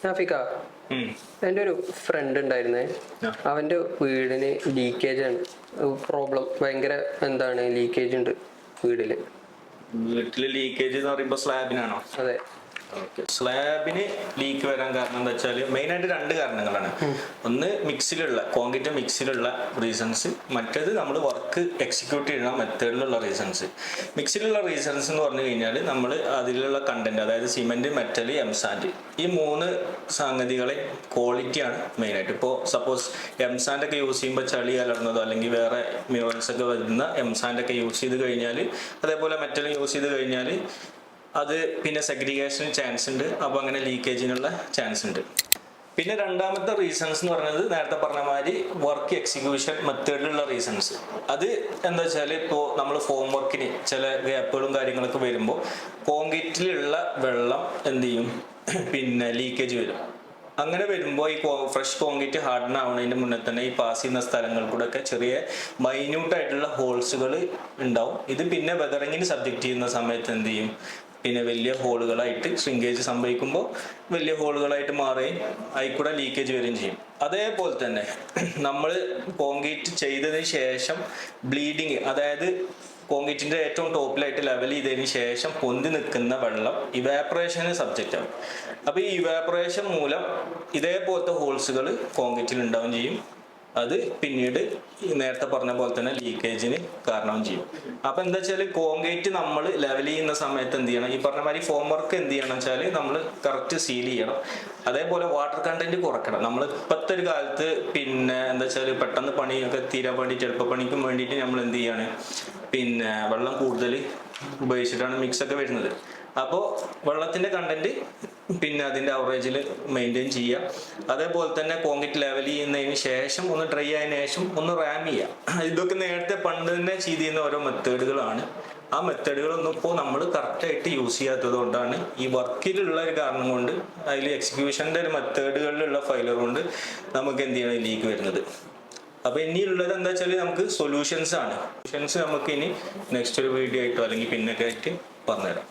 നാഫിക്ക, എൻ്റെ ഒരു ഫ്രണ്ട് ഉണ്ടായിരുന്നേ. അവൻ്റെ വീടിന് ലീക്കേജ് ആണ് പ്രോബ്ലം. ഭയങ്കര ലീക്കേജ് ഉണ്ട് വീട്ടില് ലീക്കേജ് എന്ന് പറയുമ്പോൾ സ്ലാബിനാണോ? അതെ. സ്ലാബിന് ലീക്ക് വരാൻ കാരണം എന്താ വെച്ചാൽ മെയിനായിട്ട് രണ്ട് കാരണങ്ങളാണ്. ഒന്ന് കോൺക്രീറ്റ് മിക്സിലുള്ള റീസൺസ്, മറ്റേത് നമ്മൾ വർക്ക് എക്സിക്യൂട്ട് ചെയ്യുന്ന മെത്തേഡിലുള്ള റീസൺസ്. മിക്സിലുള്ള റീസൺസ് എന്ന് പറഞ്ഞു കഴിഞ്ഞാൽ നമ്മൾ അതിലുള്ള കണ്ടന്റ്, അതായത് സിമെന്റ്, മെറ്റൽ, എംസാൻഡ്, ഈ മൂന്ന് സംഗതികളെ ക്വാളിറ്റിയാണ് മെയിനായിട്ട്. ഇപ്പോൾ സപ്പോസ് എംസാൻഡ് ഒക്കെ യൂസ് ചെയ്യുമ്പോൾ ചളി കലർന്നതോ അല്ലെങ്കിൽ വേറെ മിനറൽസ് ഒക്കെ വരുന്ന എംസാൻഡ് ഒക്കെ യൂസ് ചെയ്ത് കഴിഞ്ഞാൽ, അതേപോലെ മെറ്റൽ യൂസ് ചെയ്ത് കഴിഞ്ഞാൽ അത് പിന്നെ സെഗ്രിഗേഷൻ ചാൻസ് ഉണ്ട്. അപ്പോൾ അങ്ങനെ ലീക്കേജിനുള്ള ചാൻസ് ഉണ്ട്. പിന്നെ രണ്ടാമത്തെ റീസൺസ് എന്ന് പറയുന്നത് നേരത്തെ പറഞ്ഞ മാതിരി വർക്ക് എക്സിക്യൂഷൻ മെത്തേഡിലുള്ള റീസൺസ്. അത് എന്താ വെച്ചാൽ ഇപ്പോൾ നമ്മൾ ഫോം വർക്കിന് ചില ഗ്യാപ്പുകളും കാര്യങ്ങളൊക്കെ വരുമ്പോൾ കോൺക്രീറ്റിലുള്ള വെള്ളം എന്ത് ചെയ്യും, പിന്നെ ലീക്കേജ് വരും. അങ്ങനെ വരുമ്പോൾ ഈ ഫ്രഷ് കോൺക്രീറ്റ് ഹാർഡൻ ആവുന്നതിന് മുന്നേ തന്നെ ഈ പാസ് ചെയ്യുന്ന സ്ഥലങ്ങൾ കൂടെ ഒക്കെ ചെറിയ മൈന്യൂട്ടായിട്ടുള്ള ഹോൾസുകൾ ഉണ്ടാവും. ഇത് പിന്നെ വെതറിങ്ങിന് സബ്ജക്റ്റ് ചെയ്യുന്ന സമയത്ത് എന്ത് ചെയ്യും, പിന്നെ വലിയ ഹോളുകളായിട്ട് ശ്രിങ്കേജ് സംഭവിക്കുമ്പോൾ വലിയ ഹോളുകളായിട്ട് മാറുകയും അതിൽക്കൂടെ ലീക്കേജ് വരികയും ചെയ്യും. അതേപോലെ തന്നെ നമ്മൾ കോൺക്രീറ്റ് ചെയ്തതിന് ശേഷം ബ്ലീഡിങ്, അതായത് കോൺക്രീറ്റിന്റെ ഏറ്റവും ടോപ്പിലായിട്ട് ലെവൽ ചെയ്തതിന് ശേഷം പൊന്തി നിൽക്കുന്ന വെള്ളം ഇവാപ്പറേഷന് സബ്ജക്റ്റ് ആവും. അപ്പോൾ ഈ ഇവാപ്പറേഷൻ മൂലം ഇതേപോലത്തെ ഹോൾസുകൾ കോൺക്രീറ്റിൽ ഉണ്ടാവുകയും ചെയ്യും. അത് പിന്നീട് നേരത്തെ പറഞ്ഞ പോലെ തന്നെ ലീക്കേജിന് കാരണവും ചെയ്യും. അപ്പൊ എന്താ വെച്ചാൽ കോൺക്രീറ്റ് നമ്മൾ ലെവൽ ചെയ്യുന്ന സമയത്ത് എന്ത് ചെയ്യണം, ഈ പറഞ്ഞ മാതിരി ഫോം വർക്ക് എന്ത് ചെയ്യണം വെച്ചാൽ നമ്മൾ കറക്റ്റ് സീൽ ചെയ്യണം. അതേപോലെ വാട്ടർ കണ്ടന്റ് കുറയ്ക്കണം. നമ്മൾ ഇപ്പോഴത്തെ ഒരു കാലത്ത് പിന്നെ എന്താ വെച്ചാൽ പെട്ടെന്ന് പണിയൊക്കെ തീരാൻ വേണ്ടിയിട്ട് എളുപ്പപ്പണിക്കും വേണ്ടിയിട്ട് നമ്മൾ എന്ത് ചെയ്യാണ്, പിന്നെ വെള്ളം കൂടുതൽ ഉപയോഗിച്ചിട്ടാണ് മിക്സ് ഒക്കെ വരുന്നത്. അപ്പോൾ വെള്ളത്തിന്റെ കണ്ടന്റ് പിന്നെ അതിന്റെ അവറേജിൽ മെയിൻറ്റെയിൻ ചെയ്യുക. അതേപോലെ തന്നെ കോൺക്രീറ്റ് ലെവൽ ചെയ്യുന്നതിന് ശേഷം ഒന്ന് ഡ്രൈ ആയതിനു ശേഷം ഒന്ന് റാം ചെയ്യുക. ഇതൊക്കെ നേരത്തെ പണ്ട് തന്നെ ചെയ്തിരുന്ന ഓരോ മെത്തേഡുകളാണ്. ആ മെത്തേഡുകളൊന്നും ഇപ്പോൾ നമ്മൾ കറക്റ്റായിട്ട് യൂസ് ചെയ്യാത്തത് കൊണ്ടാണ്, ഈ വർക്കിലുള്ള ഒരു കാരണം കൊണ്ട്, അതിൽ എക്സിക്യൂഷൻ്റെ ഒരു മെത്തേഡുകളിലുള്ള ഫെയിലിയർ കൊണ്ട് നമുക്ക് എന്ത് ചെയ്യണം, ലീക്ക് വരുന്നത്. അപ്പൊ ഇനിയുള്ളത് എന്താ വെച്ചാൽ നമുക്ക് സൊല്യൂഷൻസ് ആണ്. സൊല്യൂഷൻസ് നമുക്ക് ഇനി നെക്സ്റ്റ് ഒരു വീഡിയോ ആയിട്ടോ അല്ലെങ്കിൽ പിന്നൊക്കെ ആയിട്ട് പറഞ്ഞുതരാം.